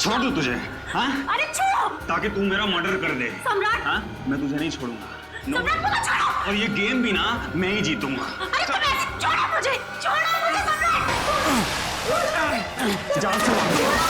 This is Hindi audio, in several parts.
छोड़ दूं तुझे? हाँ? अरे छोड़ो। ताकि तू मेरा मर्डर कर दे। सम्राट। हाँ? मैं तुझे नहीं छोड़ूंगा। सम्राट मुझे छोड़ो। और ये गेम भी ना मैं ही जीतूंगा। अरे तुम ऐसे छोड़ो मुझे सम्राट। जान से मारो।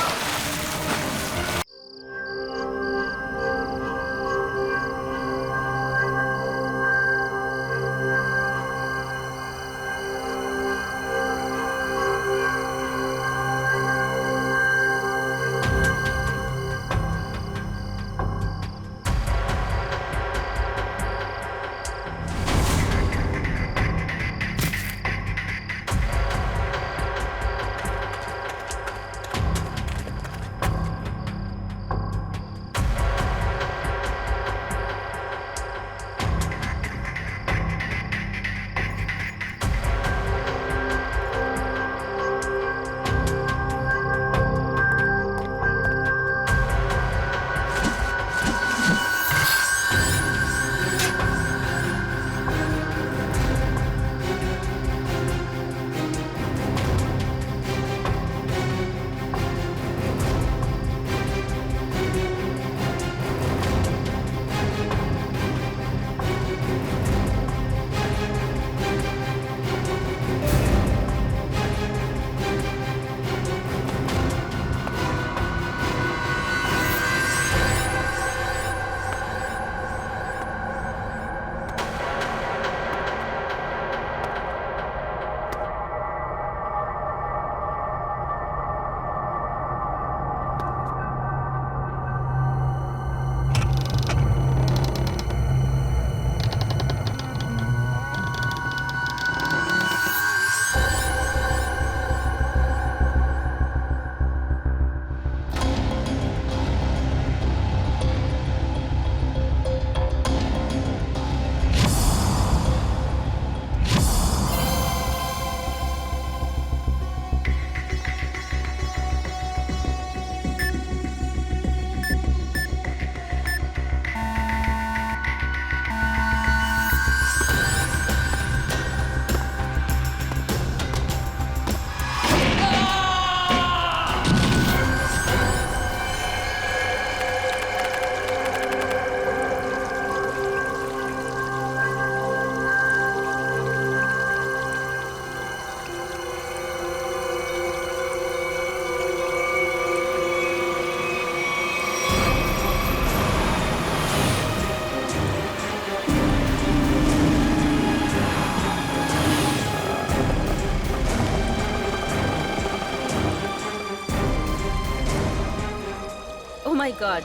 ओह माय गॉड,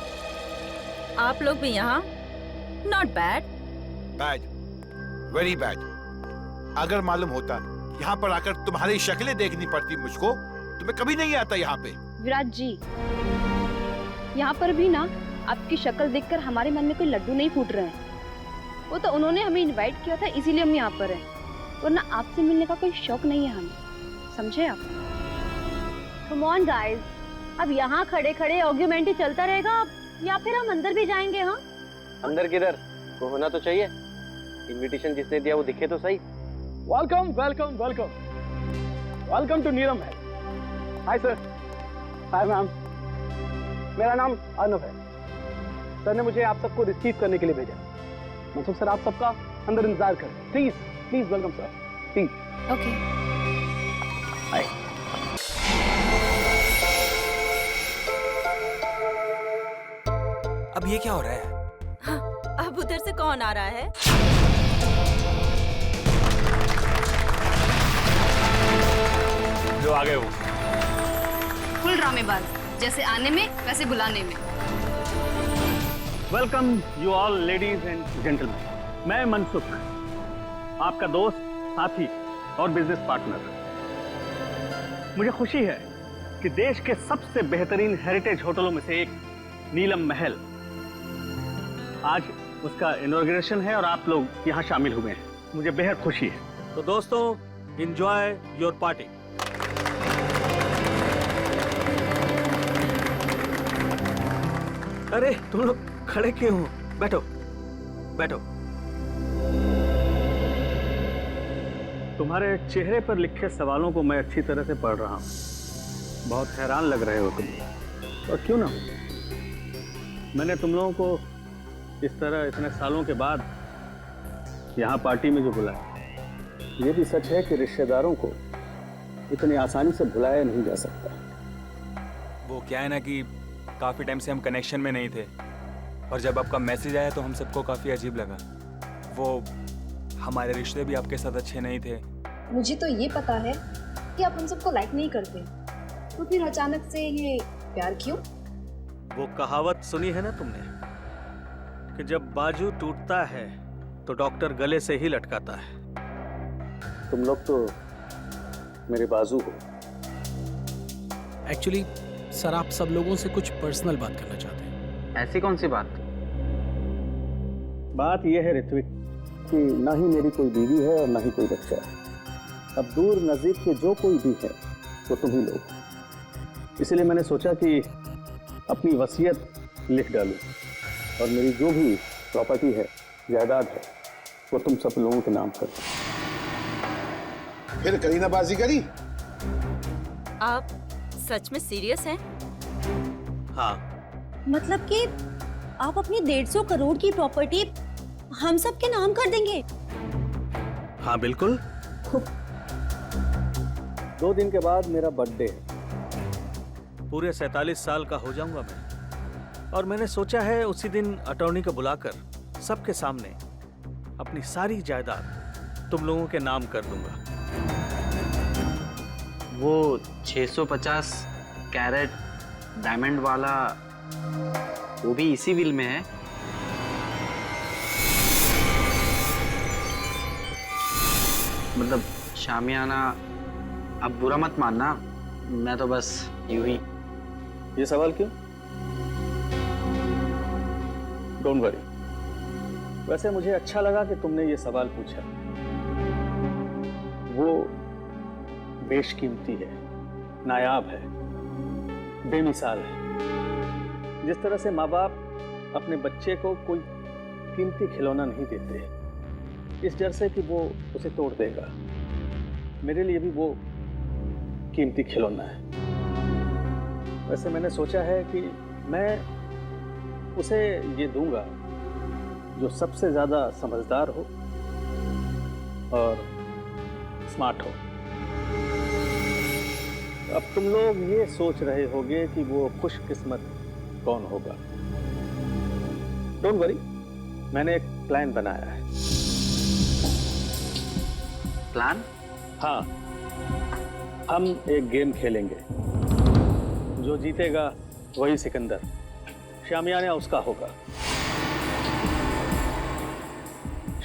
आप लोग भी यहाँ? Not bad. Bad, very bad. अगर मालूम होता यहाँ पर आकर तुम्हारी शक्लें देखनी पड़ती मुझको तो मैं कभी नहीं आता यहाँ पे। विराट जी, यहाँ पर भी ना आपकी शक्ल देखकर हमारे मन में कोई लड्डू नहीं फूट रहे हैं। वो तो उन्होंने हमें इनवाइट किया था, इसीलिए हम यहाँ पर हैं, वरना आपसे मिलने का कोई शौक नहीं है हमें, समझे आप? कम ऑन गाइस, अब यहाँ खड़े खड़े आर्ग्यूमेंट ही चलता रहेगा या फिर हम अंदर भी जाएंगे? हाँ, अंदर किधर, वो होना तो चाहिए। इनविटेशन जिसने दिया वो दिखे तो सही। Welcome welcome welcome welcome to Neelam Mahal. Hi sir. Hi ma'am. मेरा नाम अर्नव है। सर ने मुझे आप सबको रिसीव करने के लिए भेजा। मनसुख सर, आप सबका अंदर इंतजार करें। Please please welcome sir, please. Okay. Hi. अब ये क्या हो रहा है? हाँ, अब उधर से कौन आ रहा है? जो आ गए वो फुल ड्रामेबाज, जैसे आने में वैसे बुलाने में। Welcome you all ladies and gentleman. मैं मनसुख, आपका दोस्त, साथी और बिजनेस पार्टनर। मुझे खुशी है कि देश के सबसे बेहतरीन हेरिटेज होटलों में से एक नीलम महल, आज उसका इनॉग्रेशन है और आप लोग यहाँ शामिल हुए हैं। मुझे बेहद खुशी है। तो दोस्तों, एंजॉय योर पार्टी। अरे तुम लोग खड़े क्यों हो? बैठो बैठो। तुम्हारे चेहरे पर लिखे सवालों को मैं अच्छी तरह से पढ़ रहा हूँ। बहुत हैरान लग रहे हो तुम। और क्यों ना हो। मैंने तुम लोगों को इस तरह इतने सालों के बाद यहाँ पार्टी में जो बुलाया, ये भी सच है कि रिश्तेदारों को इतनी आसानी से भुलाया नहीं जा सकता। वो क्या है ना कि काफ़ी टाइम से हम कनेक्शन में नहीं थे, और जब आपका मैसेज आया तो हम सबको काफ़ी अजीब लगा। वो हमारे रिश्ते भी आपके साथ अच्छे नहीं थे। मुझे तो ये पता है कि आप हम सबको लाइक नहीं करते, तो फिर अचानक से ये प्यार क्यों? वो कहावत सुनी है ना तुमने कि जब बाजू टूटता है तो डॉक्टर गले से ही लटकाता है। तुम लोग तो मेरे बाजू हो। एक्चुअली सर, आप सब लोगों से कुछ पर्सनल बात करना चाहते हैं। ऐसी कौन सी बात? बात यह है ऋत्विक कि ना ही मेरी कोई बीवी है और ना ही कोई बच्चा है। अब दूर नजदीक के जो कोई भी है तो तुम ही लोग। इसलिए मैंने सोचा कि अपनी वसीयत लिख डालूं और मेरी जो भी प्रॉपर्टी है, जायदाद है, वो तुम सब लोगों के नाम कर। फिर करीना बाजी करी? आप सच में सीरियस हैं? हाँ। मतलब कि आप अपनी 150 करोड़ की प्रॉपर्टी हम सब के नाम कर देंगे? हाँ बिल्कुल। 2 दिन के बाद मेरा बर्थडे है। पूरे 47 साल का हो जाऊंगा मैं, और मैंने सोचा है उसी दिन अटॉर्नी को बुलाकर सबके सामने अपनी सारी जायदाद तुम लोगों के नाम कर दूंगा। वो 650 कैरेट डायमंड वाला, वो भी इसी विल में है? मतलब शामियाना, अब बुरा मत मानना, मैं तो बस यूं ही। ये सवाल क्यों? Don't worry. वैसे मुझे अच्छा लगा कि तुमने ये सवाल पूछा। वो बेशकीमती है, नायाब है, बेमिसाल है। जिस तरह से माँ बाप अपने बच्चे को कोई कीमती खिलौना नहीं देते, इस डर से कि वो उसे तोड़ देगा, मेरे लिए भी वो कीमती खिलौना है। वैसे मैंने सोचा है कि मैं उसे ये दूंगा जो सबसे ज्यादा समझदार हो और स्मार्ट हो। अब तुम लोग ये सोच रहे होगे कि वो खुशकिस्मत कौन होगा। डोंट वरी, मैंने एक प्लान बनाया है। प्लान? हाँ, हम एक गेम खेलेंगे। जो जीतेगा वही सिकंदर, शामियाना उसका होगा।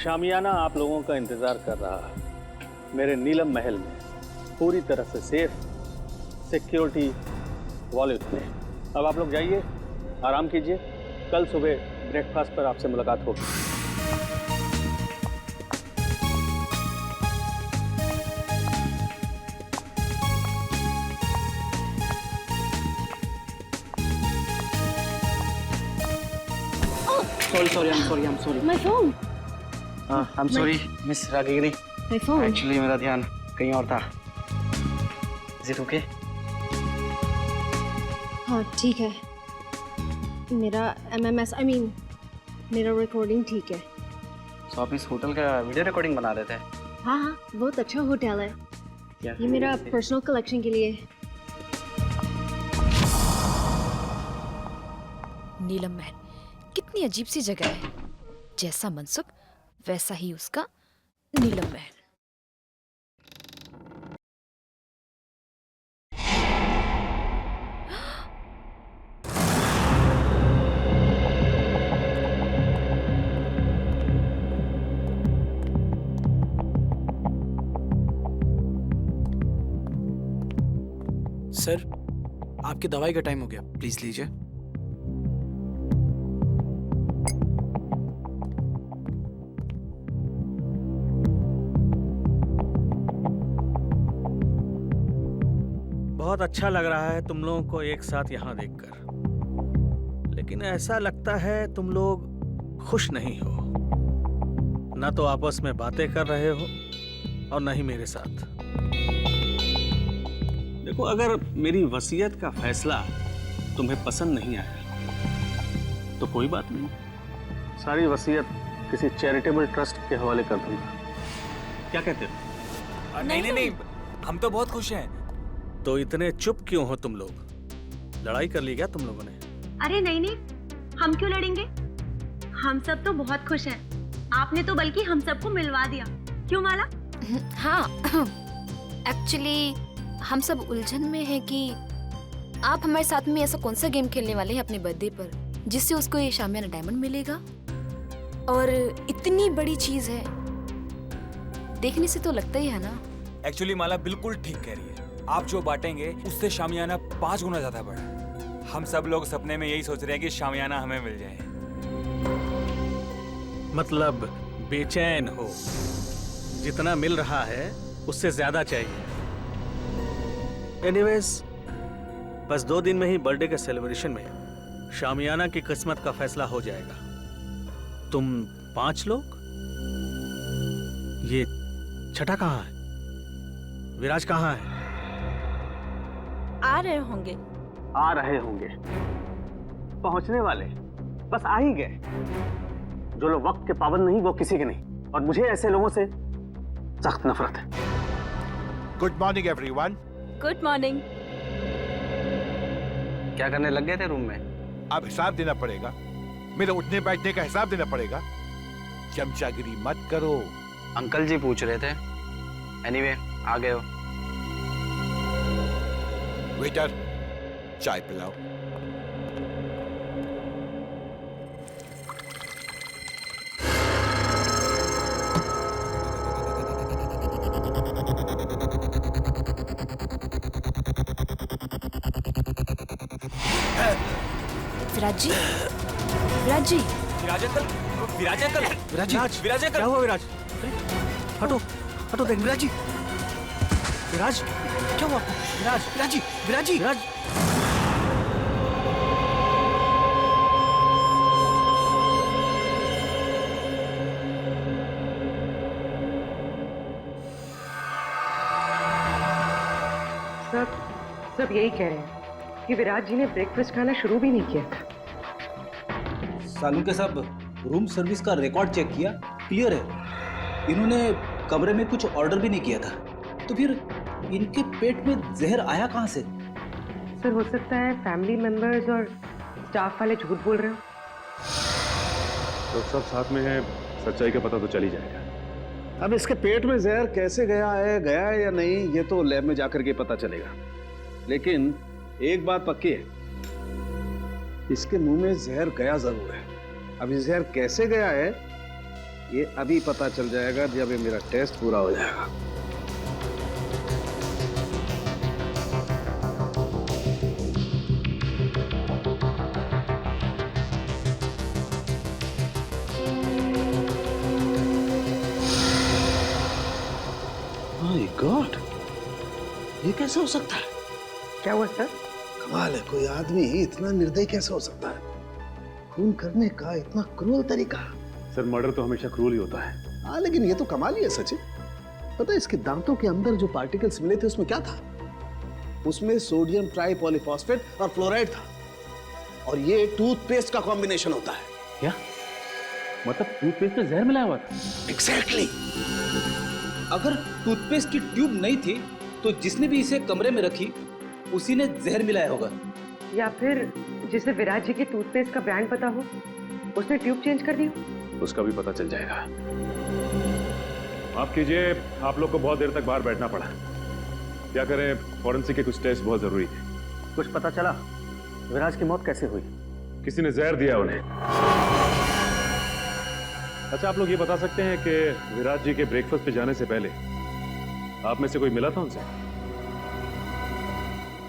शामियाना आप लोगों का इंतजार कर रहा है मेरे नीलम महल में, पूरी तरह से सेफ, सिक्योरिटी वॉलेट में। अब आप लोग जाइए, आराम कीजिए, कल सुबह ब्रेकफास्ट पर आपसे मुलाकात होगी। I'm sorry. My phone. I'm sorry, Miss Ragini. My phone. Actually, मेरा ध्यान कहीं और था। Is it okay? हाँ ठीक है, मेरा MMS मेरा रिकॉर्डिंग ठीक है। तो आप इस होटल का वीडियो रिकॉर्डिंग बना रहे थे? हाँ हाँ, बहुत अच्छा होटल है। क्या? ये मेरा पर्सनल कलेक्शन के लिए। नीलम महल कितनी अजीब सी जगह है। जैसा मनसुख वैसा ही उसका नीलम महल। सर, आपकी दवाई का टाइम हो गया, प्लीज लीजिए। बहुत अच्छा लग रहा है तुम लोगों को एक साथ यहाँ देखकर, लेकिन ऐसा लगता है तुम लोग खुश नहीं हो। ना तो आपस में बातें कर रहे हो और न ही मेरे साथ। देखो, अगर मेरी वसीयत का फैसला तुम्हें पसंद नहीं आया तो कोई बात नहीं, सारी वसीयत किसी चैरिटेबल ट्रस्ट के हवाले कर दूंगा। क्या कहते हो? नहीं, हम तो बहुत खुश हैं। तो इतने चुप क्यों हो तुम लोग? लड़ाई कर ली क्या तुम लोगों ने? अरे नहीं, हम क्यों लड़ेंगे? हम सब तो बहुत खुश हैं। आपने तो बल्कि हम सबको मिलवा दिया, क्यों माला? हाँ, एक्चुअली हम सब उलझन में हैं कि आप हमारे साथ में ऐसा कौन सा गेम खेलने वाले हैं अपने बर्थडे पर जिससे उसको ये शामियाना डायमंड मिलेगा। और इतनी बड़ी चीज है, देखने से तो लगता ही है ना। एक्चुअली माला बिल्कुल ठीक कह रही है। आप जो बांटेंगे उससे शामियाना 5 गुना ज्यादा बड़ा। हम सब लोग सपने में यही सोच रहे हैं कि शामियाना हमें मिल जाए। मतलब बेचैन हो, जितना मिल रहा है उससे ज्यादा चाहिए। एनीवेज, बस 2 दिन में ही बर्थडे के सेलिब्रेशन में शामियाना की किस्मत का फैसला हो जाएगा। तुम 5 लोग? ये छठा कहाँ है? विराज कहाँ है? आ रहे होंगे। आ रहे होंगे, पहुंचने वाले, बस आ ही गए। जो लोग वक्त के पाबंद नहीं वो किसी के नहीं, और मुझे ऐसे लोगों से सख्त नफरत है। Good morning everyone. Good morning. क्या करने लग गए थे रूम में? अब हिसाब देना पड़ेगा, मेरे उठने बैठने का हिसाब देना पड़ेगा। चमचागिरी मत करो। अंकल जी पूछ रहे थे। एनीवे, आ गए हो। वेटर, चाय पिलाओ। विराज जी, विराज जी, विराज अंकल, विराज अंकल, विराज अंकल, क्या हुआ विराज? हटो हटो, देख विराज जी। विराज क्या हुआ? विराज, विराज जी, विराज जी, विराज। सब यही कह रहे हैं कि विराज जी ने ब्रेकफास्ट खाना शुरू भी नहीं किया था। सालू के साहब, रूम सर्विस का रिकॉर्ड चेक किया, क्लियर है। इन्होंने कमरे में कुछ ऑर्डर भी नहीं किया था, तो फिर इनके पेट में जहर आया कहाँ से? सर, हो सकता है फैमिली मेंबर्स और स्टाफ वाले झूठ बोल रहे हो। तो सब साथ में है, सच्चाई का पता तो चल ही जाएगा। अब इसके पेट में जहर कैसे गया है या नहीं, ये तो लैब में जाकर के पता चलेगा। लेकिन एक बात पक्की है, इसके मुंह में जहर गया जरूर है। अब ये जहर कैसे गया है ये अभी पता चल जाएगा जब ये मेरा टेस्ट पूरा हो जाएगा। माय गॉड, ये कैसे हो सकता है? क्या हुआ सर? कमाल है, कोई आदमी इतना निर्दयी कैसे हो सकता है? खून करने का इतना क्रूर तरीका। सर, मर्डर तो हमेशा क्रूर ही होता है। हाँ, लेकिन ये तो कमाल ही है सचिन। पता है इसके दांतों के अंदर जो पार्टिकल्स मिले थे उसमें क्या था? उसमें सोडियम ट्राइपॉलीफॉस्फेट और फ्लोराइड था, और ये टूथपेस्ट का कॉम्बिनेशन होता है। क्या मतलब टूथपेस्ट में जहर मिलाया हुआ था? एग्जैक्टली। अगर टूथपेस्ट की ट्यूब नहीं थी तो जिसने भी इसे कमरे में रखी उसी ने जहर मिलाया होगा। या फिर जिसे विराज जी के टूथपेस्ट का ब्रांड पता हो उसने ट्यूब चेंज कर दी हो। उसका भी पता चल जाएगा। आप कीजिए, आप लोग को बहुत देर तक बाहर बैठना पड़ा। क्या करें, फॉरेंसिक के कुछ टेस्ट बहुत जरूरी थे। कुछ पता चला विराज की मौत कैसे हुई? किसी ने जहर दिया उन्हें। अच्छा, आप लोग ये बता सकते हैं कि विराज जी के ब्रेकफास्ट पे जाने से पहले आप में से कोई मिला था उनसे?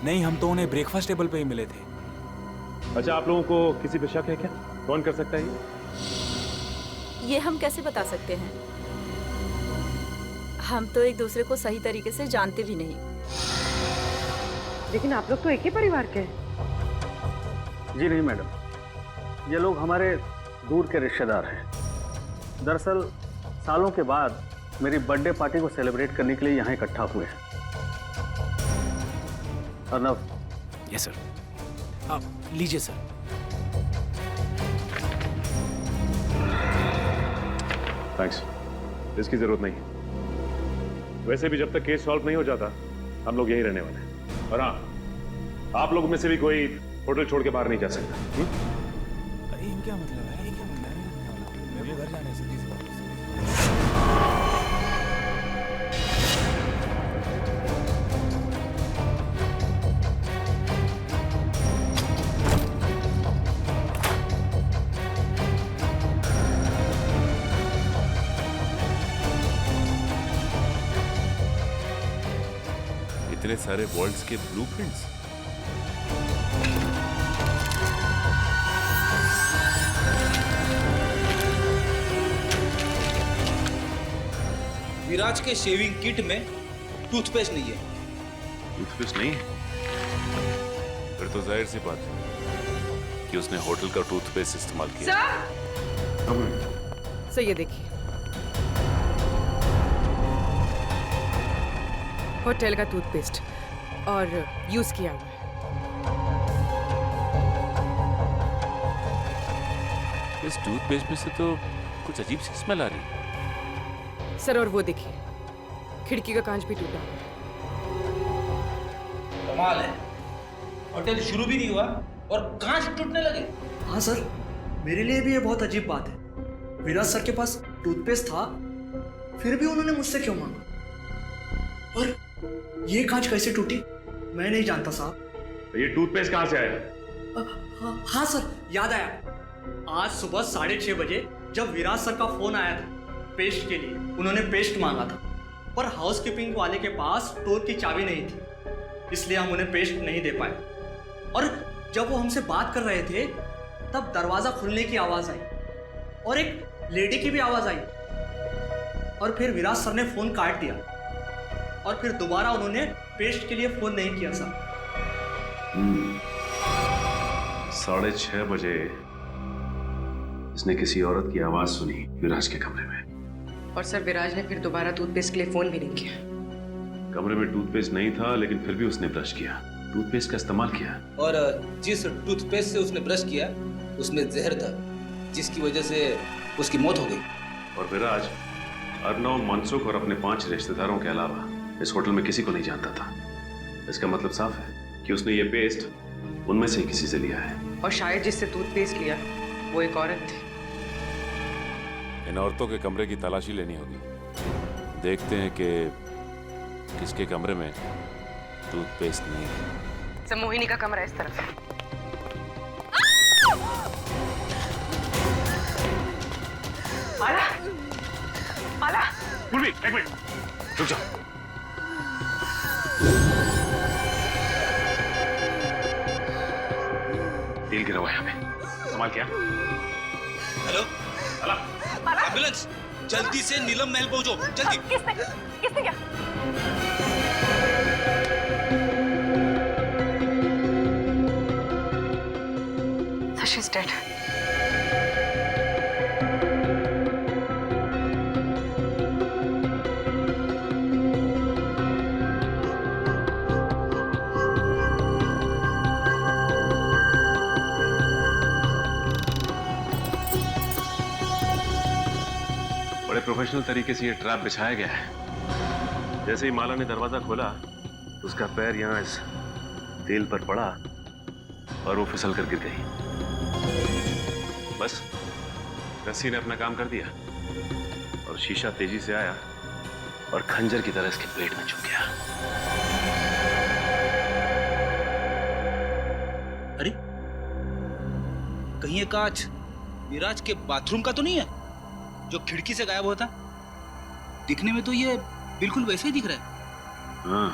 नहीं, हम तो उन्हें ब्रेकफास्ट टेबल पे ही मिले थे। अच्छा, आप लोगों को किसी पे शक है क्या? कौन कर सकता है ये हम कैसे बता सकते हैं? हम तो एक दूसरे को सही तरीके से जानते भी नहीं। लेकिन आप लोग तो एक ही परिवार के हैं। जी नहीं मैडम, ये लोग हमारे दूर के रिश्तेदार हैं। दरअसल सालों के बाद मेरी बर्थडे पार्टी को सेलिब्रेट करने के लिए यहाँ इकट्ठा हुए हैं। अर्नव। Yes sir. लीजिए सर। थैंक्स, इसकी जरूरत नहीं। वैसे भी जब तक केस सॉल्व नहीं हो जाता हम लोग यहीं रहने वाले हैं। और हाँ, आप लोग में से भी कोई होटल छोड़ के बाहर नहीं जा सकता। अरे ये क्या मतलब है? ये क्या मतलब है? मैं भी घर जाने से इतने सारे वॉल्ट्स के ब्लूप्रिंट्स। विराज के शेविंग किट में टूथपेस्ट नहीं है। टूथपेस्ट नहीं है? फिर तो जाहिर सी बात है कि उसने होटल का टूथपेस्ट इस्तेमाल किया। सर ये देखिए, होटल का टूथपेस्ट और यूज किया हुआ है। इस टूथपेस्ट में से तो कुछ अजीब सी स्मेल आ रही है। सर और वो देखिए, खिड़की का कांच भी टूटा हुआ है। कमाल है, होटल शुरू भी नहीं हुआ और कांच टूटने लगे। हाँ सर, मेरे लिए भी ये बहुत अजीब बात है। विराज सर के पास टूथपेस्ट था, फिर भी उन्होंने मुझसे क्यों मांगा? और ये कांच कैसे टूटी मैं नहीं जानता साहब। ये टूथपेस्ट कहाँ से आया? हाँ सर, याद आया। आज सुबह 6:30 बजे जब विराज सर का फोन आया था पेस्ट के लिए, उन्होंने पेस्ट मांगा था, पर हाउसकीपिंग वाले के पास स्टोर की चाबी नहीं थी, इसलिए हम उन्हें पेस्ट नहीं दे पाए। और जब वो हमसे बात कर रहे थे तब दरवाजा खुलने की आवाज आई और एक लेडी की भी आवाज आई, और फिर विराज सर ने फोन काट दिया और फिर दोबारा उन्होंने पेस्ट के लिए फोन नहीं किया सर। 6:30 बजे इसने किसी औरत की आवाज सुनी विराज के कमरे में। और सर विराज ने फिर दोबारा टूथपेस्ट के लिए फोन भी नहीं किया। कमरे में टूथपेस्ट नहीं था, लेकिन फिर भी उसने ब्रश किया, टूथपेस्ट का इस्तेमाल किया। और जिस टूथपेस्ट से उसने ब्रश किया उसमें जहर था, जिसकी वजह से उसकी मौत हो गई। और विराज अर्नव, मनसुख और अपने 5 रिश्तेदारों के अलावा इस होटल में किसी को नहीं जानता था। इसका मतलब साफ है कि उसने ये पेस्ट उनमें से ही किसी से लिया है। और शायद जिससे टूथपेस्ट लिया वो एक औरत थी। इन औरतों के कमरे की तलाशी लेनी होगी। देखते हैं कि किसके कमरे में टूथपेस्ट नहीं है। सर मोहिनी का कमरा इस तरफ है। माला, माला, उर्मी, एक मिनट, रुक जाओ। तेल गिरा हुआ है यहाँ पे, संभाल क्या? हेलो, एम्बुलेंस, जल्दी से नीलम महल पहुंचो, जल्दी। किसने क्या? So she's dead. बड़े प्रोफेशनल तरीके से ये ट्रैप बिछाया गया है। जैसे ही माला ने दरवाजा खोला, उसका पैर यहाँ इस तेल पर पड़ा और वो फिसल कर गिर गई। बस रस्सी ने अपना काम कर दिया और शीशा तेजी से आया और खंजर की तरह इसके पेट में चुभ गया। अरे, कहीं ये कांच विराज के बाथरूम का तो नहीं है जो खिड़की से गायब हुआ था? दिखने में तो ये बिल्कुल वैसे ही दिख रहा है। हाँ।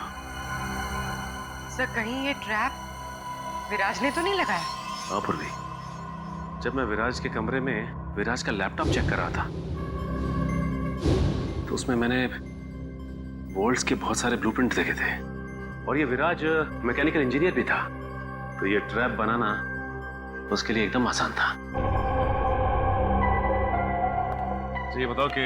सर कहीं ये ट्रैप विराज ने तो नहीं लगाया? हाँ पूर्वी, जब मैं विराज के कमरे में विराज का लैपटॉप चेक कर रहा था तो उसमें मैंने वोल्ट्स के बहुत सारे ब्लूप्रिंट देखे थे और ये विराज मैकेनिकल इंजीनियर भी था, तो ये ट्रैप बनाना उसके लिए एकदम आसान था। तो ये बताओ कि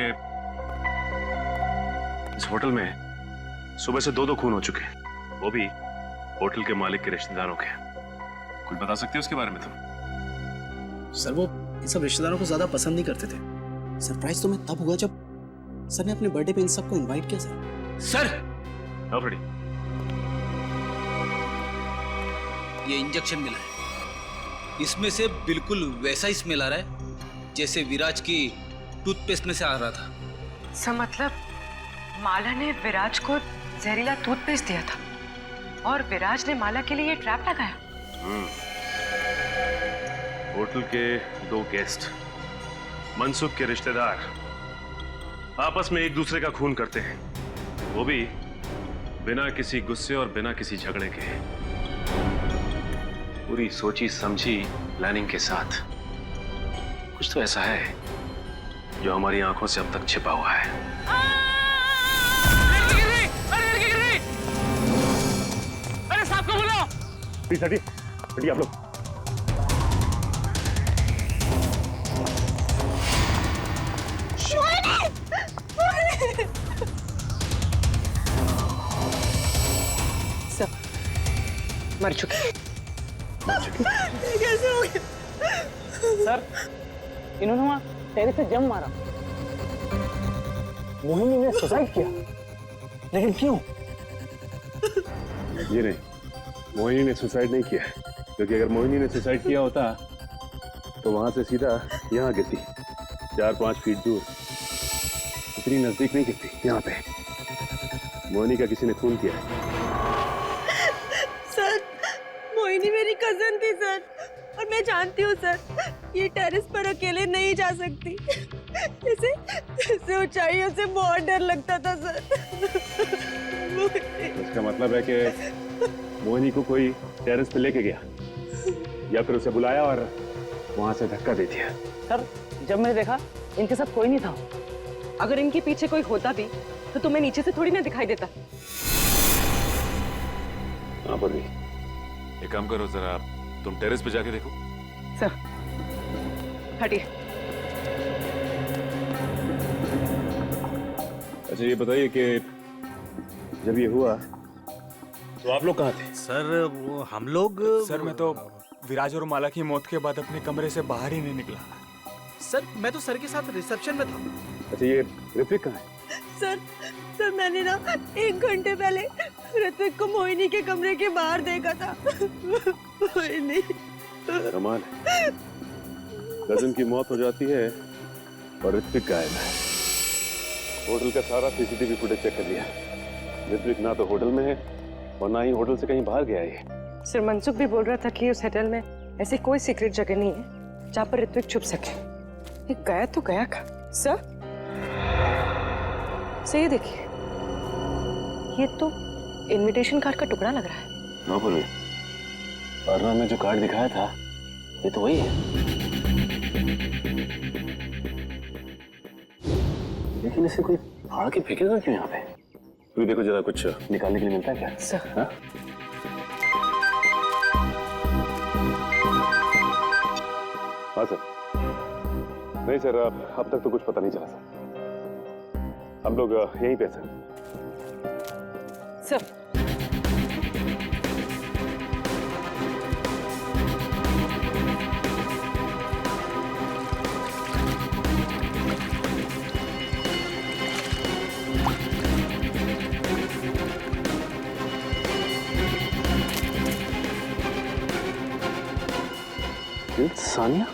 इस होटल में सुबह से 2 खून हो चुके हैं, वो भी होटल के मालिक के रिश्तेदारों के। कुछ बता सकते हो उसके बारे में तुम? सर वो इन सब रिश्तेदारों को ज्यादा पसंद नहीं करते थे। सरप्राइज तो मैं तब हुआ जब सर ने अपने बर्थडे पे इन सबको इनवाइट किया सर। ऑलरेडी ये इंजेक्शन मिला है, इसमें से बिल्कुल वैसा ही स्मेल आ रहा है जैसे विराज की टूथपेस्ट में से आ रहा था। इसका मतलब माला ने विराज को जहरीला टूथपेस्ट दिया था और विराज ने माला के लिए ये ट्रैप लगाया। होटल के 2 गेस्ट मनसुख के रिश्तेदार आपस में एक दूसरे का खून करते हैं, वो भी बिना किसी गुस्से और बिना किसी झगड़े के, पूरी सोची समझी प्लानिंग के साथ। कुछ तो ऐसा है जो हमारी आंखों से अब तक छिपा हुआ है। अरे साहब को बुलाओ। प्लीज हटिए आप लोग। मर चुकी है। कैसे हो गया? सर इन्होंने वहां टेरेस से जंप मारा। मोहिनी ने सुसाइड किया, लेकिन क्यों? ये नहीं, मोहिनी ने सुसाइड नहीं किया, क्योंकि अगर मोहिनी ने सुसाइड किया होता तो वहां से सीधा यहाँ गिरती, 4-5 फीट दूर, इतनी नजदीक नहीं गिरती। यहाँ पे मोहिनी का किसी ने खून किया है। सर मोहिनी मेरी कजन थी सर, और मैं जानती हूँ सर ये टेरेस पर अकेले नहीं जा सकती। इसे ऊंचाइयों से बहुत डर लगता था सर। इसका मतलब है कि मोहिनी को कोई टेरेस पे लेके गया या फिर उसे बुलाया और वहां से धक्का दे दिया। सर जब मैंने देखा इनके साथ कोई नहीं था। अगर इनके पीछे कोई होता भी तो तुम्हें नीचे से थोड़ी ना दिखाई देता। हाँ पर भी एक काम करो, जरा तुम टेरेस पे जाके देखो। सर हटिए। अच्छा ये बताइए कि जब ये हुआ तो आप लोग कहाँ थे? सर वो हम लोग सर मैं तो विराज और माला की मौत के बाद अपने कमरे से बाहर ही नहीं निकला। सर मैं तो सर के साथ रिसेप्शन में था। अच्छा ये ऋत्विक कहाँ है? सर मैंने ना 1 घंटे पहले ऋत्विक को मोहिनी के कमरे के बाहर देखा था। मोहिनी कमाल है, कजन की मौत हो जाती है और ऋत्विक गायब है। होटल का सारा सीसीटीवी फुटेज चेक कर लिया, ऋत्विक ना तो होटल में है और ना ही होटल से कहीं बाहर गया है। सर मनसुख भी बोल रहा था कि उस होटल में ऐसी कोई सीक्रेट जगह नहीं है जहाँ पर ऋत्विक छुप सके। ये गया तो गया कहाँ? सर ये देखिए, ये तो इनविटेशन कार्ड का टुकड़ा लग रहा है। हाँ बोलिए, अर्णव ने जो कार्ड दिखाया था ये तो वही है। लेकिन इसे कोई फाड़ के फेंकेगा क्यों यहाँ पे? तू देखो जरा, कुछ निकालने के लिए मिलता है क्या? सर हाँ? हाँ सर। नहीं सर, अब तक तो कुछ पता नहीं चला सर। हम लोग यहीं पे सर। सर सानिया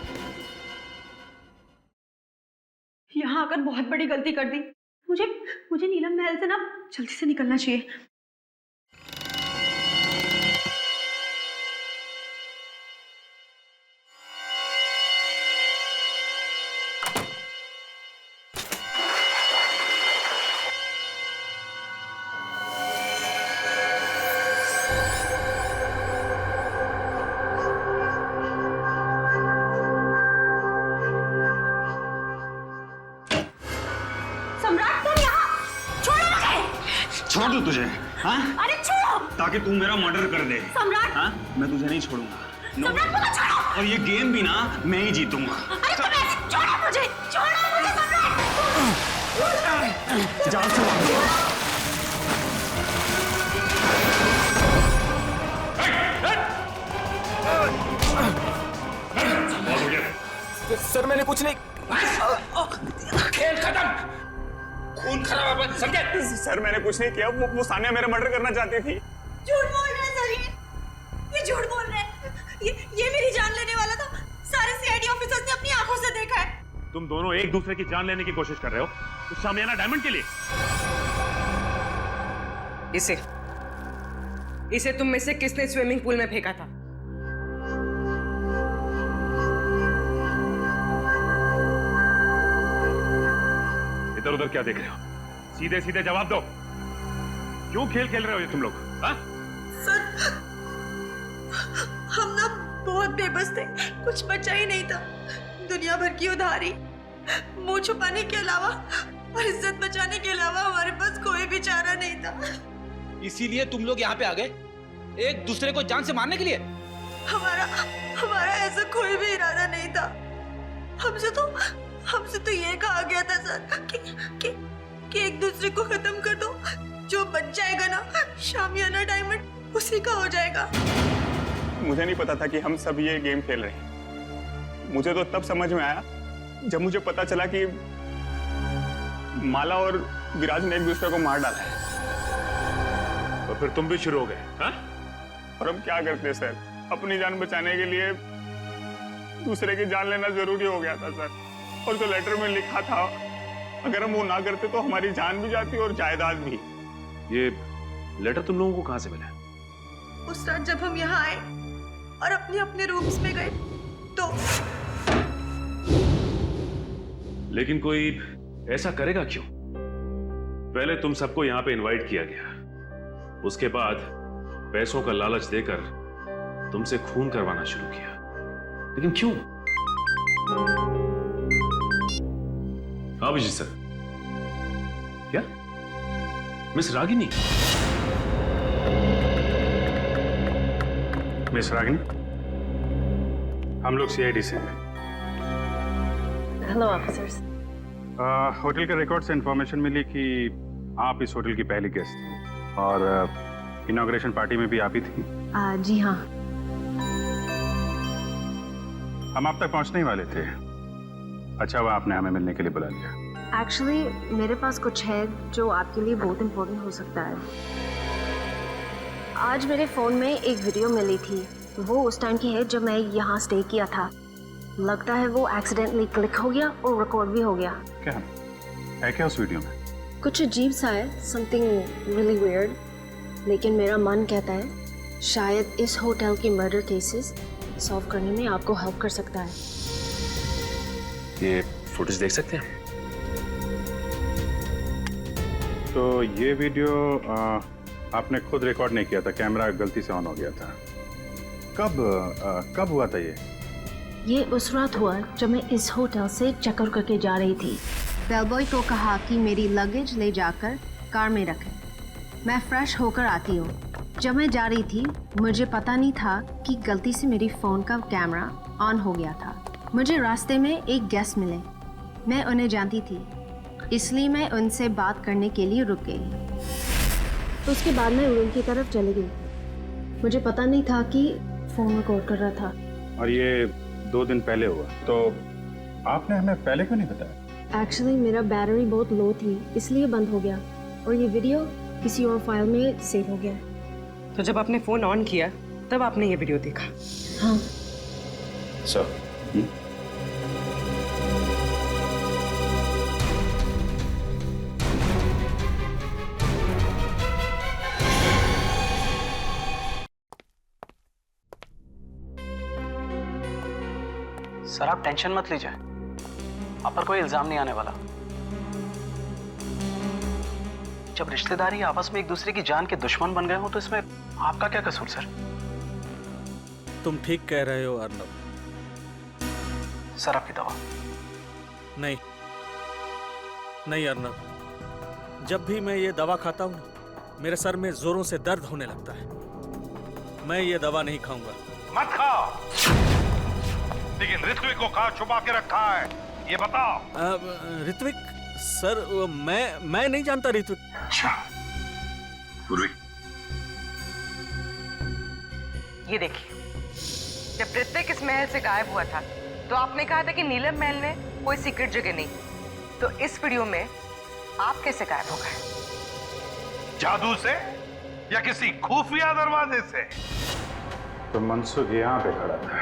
यहाँ आकर बहुत बड़ी गलती कर दी। मुझे नीलम महल से ना जल्दी से निकलना चाहिए। छोड़ दूं तुझे? हाँ? अरे छोड़ो! ताकि तू मेरा मर्डर कर दे। सम्राट! हाँ? मैं तुझे नहीं छोड़ूंगा। सम्राट मुझे छोड़ो! और ये गेम भी ना मैं ही जीतूंगा। अरे तुम ऐसे छोड़ो मुझे सम्राट! जान से छोड़ो! सर मैंने कुछ नहीं किया, वो सानिया मेरा मर्डर करना चाहती थी। झूठ बोल रहे हैं सर, ये झूठ बोल रहे हैं। ये मेरी जान लेने वाला था। सारे सीआईडी ऑफिसर्स ने अपनी आंखों से देखा है। तुम दोनों एक दूसरे की जान लेने की कोशिश कर रहे हो उस शामियाना डायमंड के लिए। इसे तुम में से किसने स्विमिंग पूल में फेंका था? इधर उधर क्या देख रहे हो? सीधे सीधे जवाब दो। क्यों खेल खेल रहे हो ये तुम लोग? हाँ? सर, हम ना बहुत बेबस थे, कुछ बचा ही नहीं था। दुनिया भर की उधारी, मुंह छुपाने के अलावा और इज्जत बचाने के अलावा हमारे पास कोई भी चारा नहीं था। इसीलिए तुम लोग यहाँ पे आ गए, एक दूसरे को जान से मारने के लिए? हमारा ऐसा कोई भी इरादा नहीं था। हमसे तो ये कहा गया था सर कि एक दूसरे को खत्म कर दो, जो बच जाएगा ना शामियाना डायमंड उसी का हो जाएगा। मुझे नहीं पता था कि हम सब ये गेम खेल रहे हैं। मुझे तो तब समझ में आया जब मुझे पता चला कि माला और विराज ने एक दूसरे को मार डाला है। और फिर तुम भी शुरू हो गए? हाँ? और हम क्या करते सर, अपनी जान बचाने के लिए दूसरे की जान लेना जरूरी हो गया था सर। और जो लेटर में लिखा था, अगर हम वो ना करते तो हमारी जान भी जाती और जायदाद भी। ये लेटर तुम लोगों को कहाँ से मिला? उस रात जब हम यहाँ आए और अपने अपने रूम्स में गए तो। लेकिन कोई ऐसा करेगा क्यों? पहले तुम सबको यहाँ पे इनवाइट किया गया, उसके बाद पैसों का लालच देकर तुमसे खून करवाना शुरू किया। लेकिन क्यों? अभिजीत सर, क्या मिस रागिनी? मिस रागिनी, हम लोग सीआईडी से हैं। Hello officers. होटल के रिकॉर्ड से इंफॉर्मेशन मिली कि आप इस होटल की पहली गेस्ट थी और इनॉग्रेशन पार्टी में भी आप ही थी। जी हाँ। हम आप तक पहुंचने ही वाले थे। अच्छा हुआ आपने हमें मिलने के लिए बुला लिया। एक्चुअली मेरे पास कुछ है जो आपके लिए बहुत इम्पोर्टेंट हो सकता है। आज मेरे फ़ोन में एक वीडियो मिली थी, वो उस टाइम की है जब मैं यहाँ स्टे किया था। लगता है वो एक्सीडेंटली क्लिक हो गया और रिकॉर्ड भी हो गया। क्या है क्या उस वीडियो में? कुछ अजीब सा है, समथिंग रियली वियर्ड। लेकिन मेरा मन कहता है शायद इस होटल के मर्डर केसेस सॉल्व करने में आपको हेल्प कर सकता है। ये फुटेज देख सकते हैं? तो ये वीडियो आपने खुद रिकॉर्ड नहीं किया था, कैमरा गलती से ऑन हो गया था। कब हुआ था ये उस रात हुआ जब मैं इस होटल से चेकआउट करके जा रही थी। बेलबॉय को कहा कि मेरी लगेज ले जाकर कार में रखें। मैं फ्रेश होकर आती हूँ। जब मैं जा रही थी मुझे पता नहीं था कि गलती से मेरी फ़ोन का कैमरा ऑन हो गया था। मुझे रास्ते में एक गेस्ट मिले, मैं उन्हें जानती थी, इसलिए मैं उनसे बात करने के लिए रुक गई। उसके बाद मैं रूम की तरफ चली गई। मुझे पता नहीं था कि फ़ोन रिकॉर्ड कर रहा था। और ये 2 दिन पहले हुआ, तो आपने हमें पहले क्यों नहीं बताया? एक्चुअली मेरा बैटरी बहुत लो थी, इसलिए बंद हो गया और ये वीडियो किसी और फाइल में सेव हो गया। तो जब आपने फोन ऑन किया तब आपने ये वीडियो देखा? हाँ। सर, सर आप टेंशन मत लीजिए, आप पर कोई इल्जाम नहीं आने वाला। जब रिश्तेदारी आपस में एक दूसरे की जान के दुश्मन बन गए हो तो इसमें आपका क्या कसूर सर? तुम ठीक कह रहे हो अर्नब। सर आपकी दवा। नहीं अर्नब, जब भी मैं ये दवा खाता हूँ मेरे सर में जोरों से दर्द होने लगता है। मैं ये दवा नहीं खाऊंगा। मत खाओ, लेकिन ऋत्विक को कहाँ छुपा के रखा है ये बताओ। ऋत्विक सर, मैं नहीं जानता ऋत्विक। अच्छा ये देखिए, जब ऋत्विक इस महल से गायब हुआ था तो आपने कहा था कि नीलम महल में कोई सीक्रेट जगह नहीं। तो इस वीडियो में आप कैसे गायब हो गए? जादू से या किसी खुफिया दरवाजे से? तो मनसुख यहाँ पे खड़ा था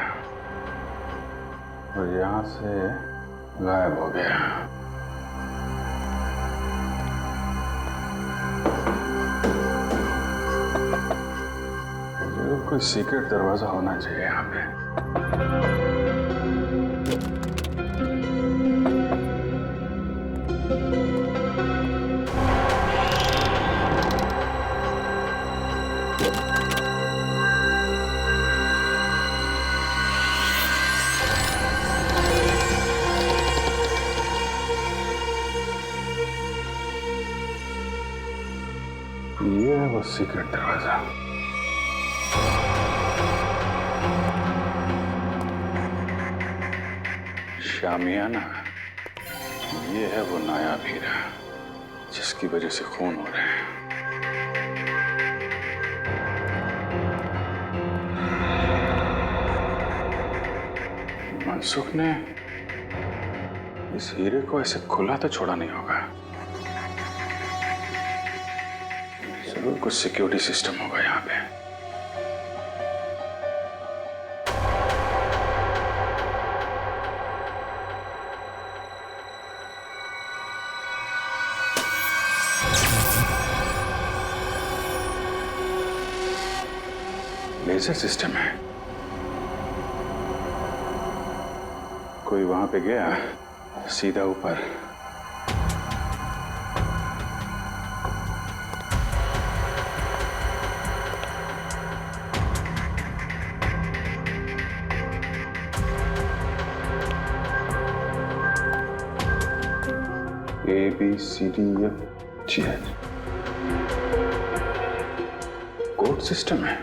और यहाँ से गायब हो गया। जरूर कोई सीक्रेट दरवाजा होना चाहिए यहाँ पे। ये है वो सीक्रेट दरवाजा। शामियाना, ये है वो नायाब हीरा जिसकी वजह से खून हो रहे हैं। मनसुख ने इस हीरे को ऐसे खुला तो छोड़ा नहीं होगा। जरूर कुछ सिक्योरिटी सिस्टम होगा यहाँ पे। लेजर सिस्टम है। कोई वहां पे गया सीधा ऊपर। ABCDFGH कोड सिस्टम है।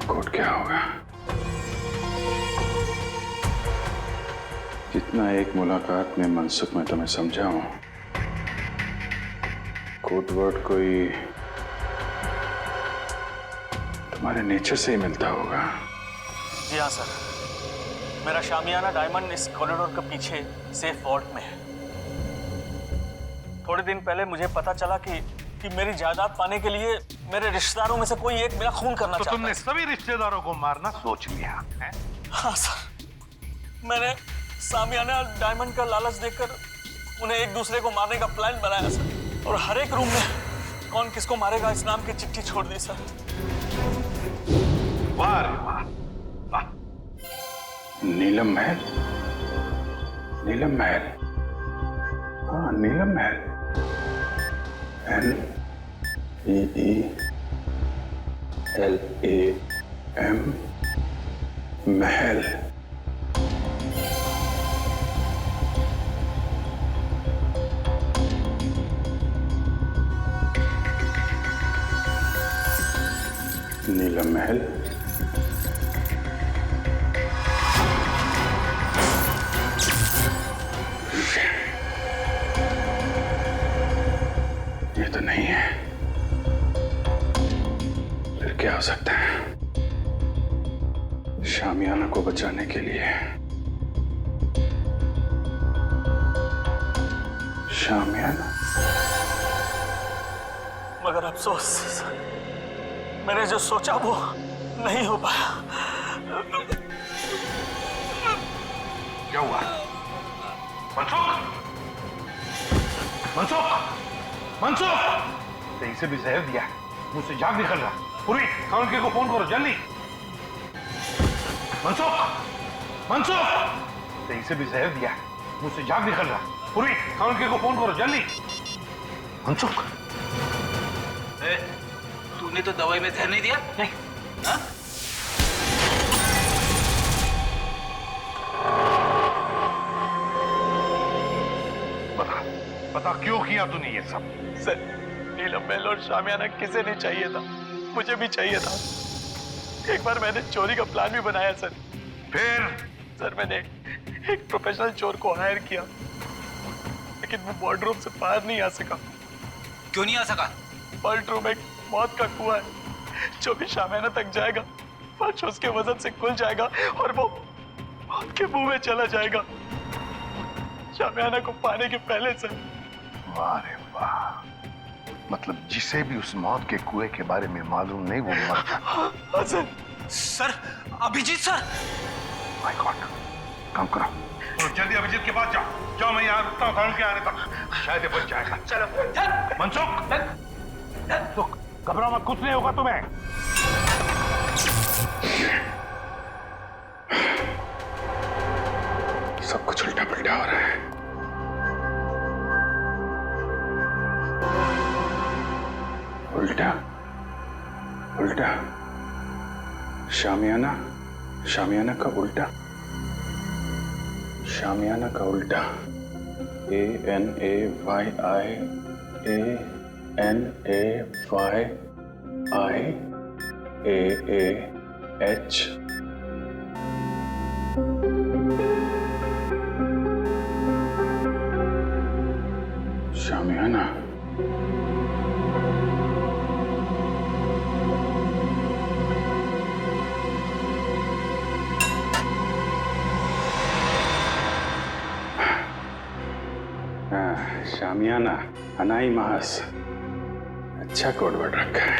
कोड क्या होगा? जितना एक मुलाकात में मनसुख में तुम्हें समझा हूं, कोड वर्ड कोई तुम्हारे नेचर से ही मिलता होगा। जी हाँ सर, मेरा शामियाना डायमंड इस कॉरिडोर के पीछे सेफ वॉल्ट में है। थोड़े दिन पहले मुझे पता चला कि मेरी जायदाद पाने के लिए मेरे रिश्तेदारों में से कोई एक मेरा खून करना चाहता है। तुमने सभी रिश्तेदारों को मारना सोच लिया है? हाँ सर, मैंने शामियाना डायमंड का लालच देकर उन्हें एक दूसरे को मारने का प्लान बनाया सर, और हर एक रूम में कौन किसको मारेगा इस नाम की चिट्ठी छोड़ दी सर। वाह रे वाह, वाह। नीलम महल, नीलम महल, हाँ नीलम महल, NEELAM महल। नीलम महल, ये तो नहीं है। फिर क्या हो सकता है? शामियाना को बचाने के लिए शामियाना। मगर अफसोस, मैंने जो सोचा वो नहीं हो पाया। क्या हुआ? मनसुख, मनसुख, मनसुख! कहीं से भी जहर दिया, मुंह से झाग निकल रहा। पूरी काउंटर को फोन करो जल्दी। मनसुख, मनसुख! कहीं से भी जहर दिया, मुंह से झाग निकल रहा। पूरी काउंटर को फोन करो जल्दी। मनसुख, तूने तो दवाई में जहर नहीं दिया? नहीं। हाँ? बता क्यों किया तूने ये सब? सर, नीलम महल और शामियाना किसे नहीं चाहिए था, मुझे भी चाहिए था। एक बार मैंने चोरी का प्लान भी बनाया सर। फिर? सर, मैंने एक प्रोफेशनल चोर को हायर किया, लेकिन वो वार्डरोब से बाहर नहीं आ सका। क्यों नहीं आ सका? वार्ड रूम एक मौत का कुआं है, जो भी शामियाना तक जाएगा फर्श उसके वजन से खुल जाएगा और वो मौत के मुंह में चला जाएगा। शामियाना को पाने के पहले सर। वाह रे वाह, मतलब जिसे भी उस मौत के कुएं के बारे में मालूम नहीं वो मर गया। हाँ sir. Sir Abhijeet sir. My god, काम करो तो जल्दी अभिजीत के पास जाओ। जाओ, मैं यहाँ रुकता हूँ तरुण के आने तक, शायद ये बच जाएगा। चलो मनसुख, तो घबराओ मत, कुछ नहीं होगा तुम्हें। सब कुछ उल्टा पुल्टा हो रहा है। उल्टा उल्टा, शामियाना, शामियाना का उल्टा, शामियाना का उल्टा। ANAYANAYAH। शामियाना। शामियाना, अनाई महस, अच्छा कोडवर्ड रखा है।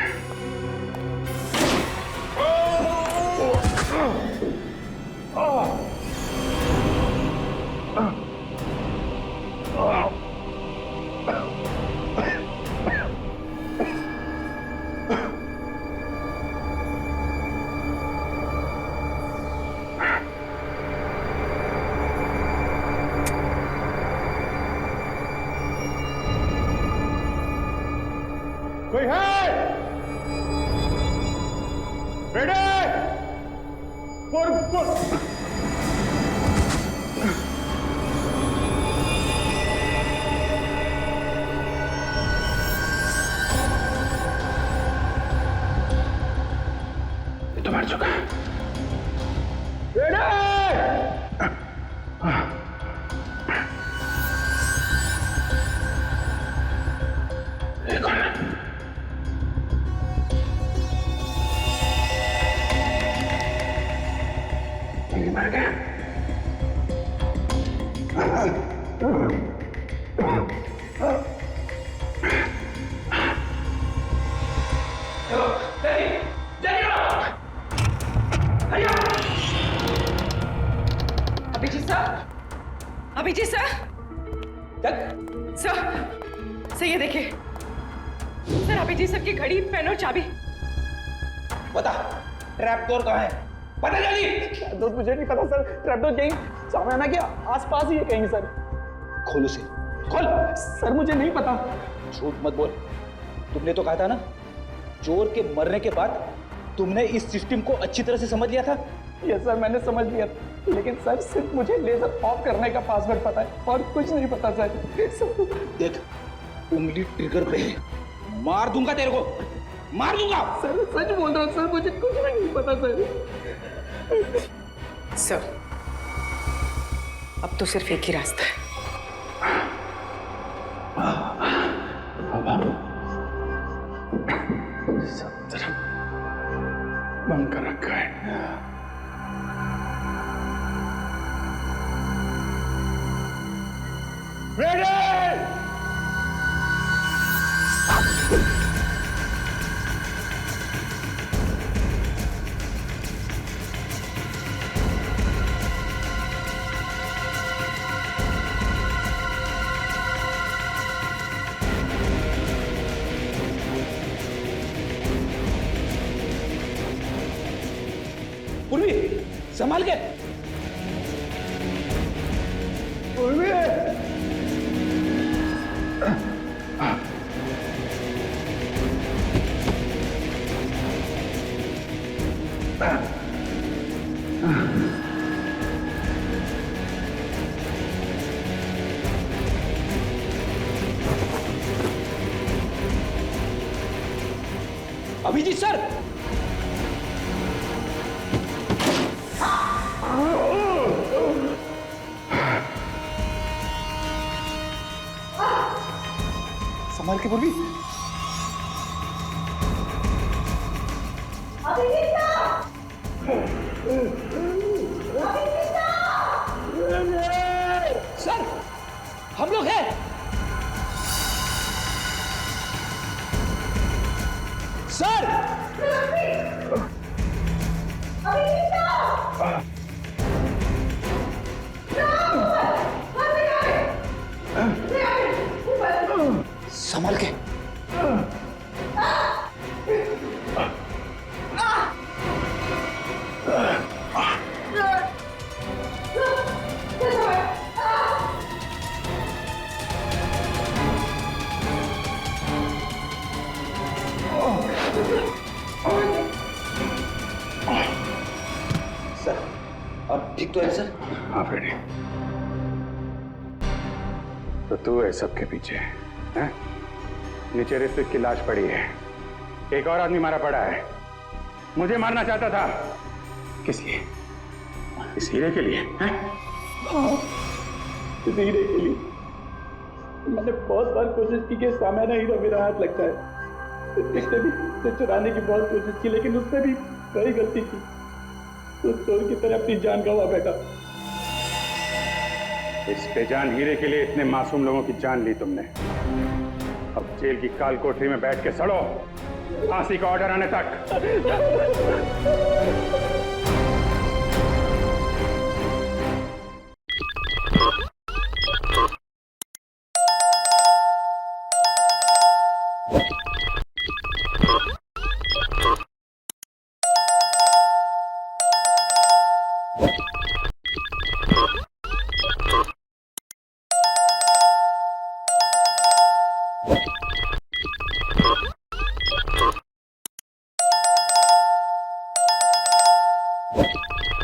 कोई है? रेडी? पुर। ये तो मर चुका है। रेडी? ये कौन है? ये मर गया। Abhijeet sir, Abhijeet sir, sir ये देखिए सर, अभिजीत सर की घड़ी, पेन और चाबी। बता, ट्रैप डोर कहाँ है? पता जल्दी। दोस्त मुझे नहीं पता सर, ट्रैपडोर कहीं शामियाना के आसपास ही है कहीं सर। खोल उसे, खोल। सर मुझे नहीं पता। झूठ मत बोल, तुमने तो कहा था ना चोर के मरने के बाद तुमने इस सिस्टम को अच्छी तरह से समझ लिया था। यस सर, मैंने समझ लिया, लेकिन सर सिर्फ मुझे लेजर ऑफ करने का पासवर्ड पता है और कुछ नहीं पता सर। देख, उंगली ट्रिगर पे है, मार दूंगा तेरे को, मार दूंगा। सर सच बोल रहा हूँ सर, मुझे कुछ भी नहीं पता सर, अब तो सिर्फ एक ही रास्ता है। सब तरफ बंद कर रखा है। रेडी? पूर्वी, संभाल के। पूर्वी, अभिजीत सर, संभाल के पूर्वी। सर हम लोग हैं। सर संभल के। सर अब ठीक तो है सर? हाँ फ्रेडी, तो तू है सबके पीछे हैं? नीचे ऋत्विक की लाश पड़ी है, एक और आदमी मारा पड़ा है, मुझे मारना चाहता था। किस लिए? इस हीरे के लिए हैं? इस हीरे के लिए मैंने बहुत बार कोशिश की कि सामान्य हीरा मेरा हाथ लगता है। इसने भी इसे चुराने की बहुत कोशिश की, लेकिन उसने भी वही गलती की, तो चोर की तरह अपनी जान गंवा बैठा। इस बेजान हीरे के लिए इतने मासूम लोगों की जान ली तुमने। अब जेल की काल कोठरी में बैठ के सड़ो, फांसी का ऑर्डर आने तक।